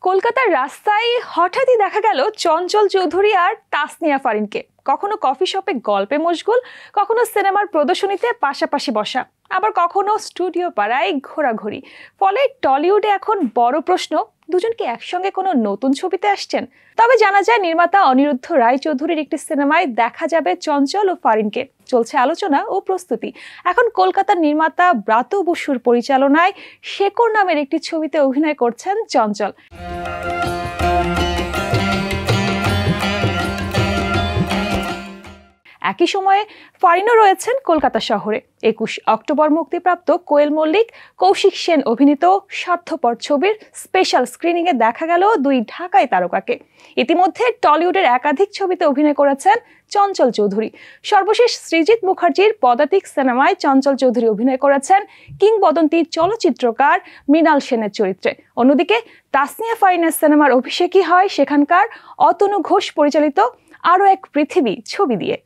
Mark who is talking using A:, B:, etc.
A: কলকাতার রাস্তায় হঠাৎই দেখা গেল চঞ্চল চৌধুরী আর তাসনিয়া ফারিনকে। কখনো কফি শপে গল্পে মশগুল, কখনো সিনেমার প্রদর্শনীতে পাশাপাশি বসা, আবার কখনো স্টুডিও পাড়ায় ঘোরাঘুরি। ফলে টলিউডে এখন বড় প্রশ্ন, দুজন কি একসঙ্গে কোনো নতুন ছবিতে আসছেন? তবে জানা যায় নির্মাতা অনিরুদ্ধ রায়চৌধুরীর একটি সিনেমায় দেখা যাবে চঞ্চল ও ফারিনকে। চলছে আলোচনা ও প্রস্তুতি। এখন কলকাতার নির্মাতা ব্রাত্য বসুর পরিচালনায় শেকড় নামের একটি ছবিতে অভিনয় করছেন চঞ্চল। একই সময়ে ফারিনও রয়েছেন কলকাতা শহরে। 21 অক্টোবর মুক্তিপ্রাপ্ত কোয়েল মল্লিক, কৌশিক সেন অভিনীত স্বার্থপর ছবির স্পেশাল স্ক্রিনিংয়ে দেখা গেল দুই ঢাকাই তারকাকে। ইতিমধ্যে টলিউডের একাধিক ছবিতে অভিনয় করেছেন চঞ্চল চৌধুরী। সর্বশেষ সৃজিত মুখার্জির পদাতিক সিনেমায় চঞ্চল চৌধুরী অভিনয় করেছেন কিংবদন্তি চলচ্চিত্রকার মৃণাল সেনের চরিত্রে। অন্যদিকে তাসনিয়া ফারিনের সিনেমার অভিষেকই হয় সেখানকার অতনু ঘোষ পরিচালিত আরও এক পৃথিবী ছবি দিয়ে।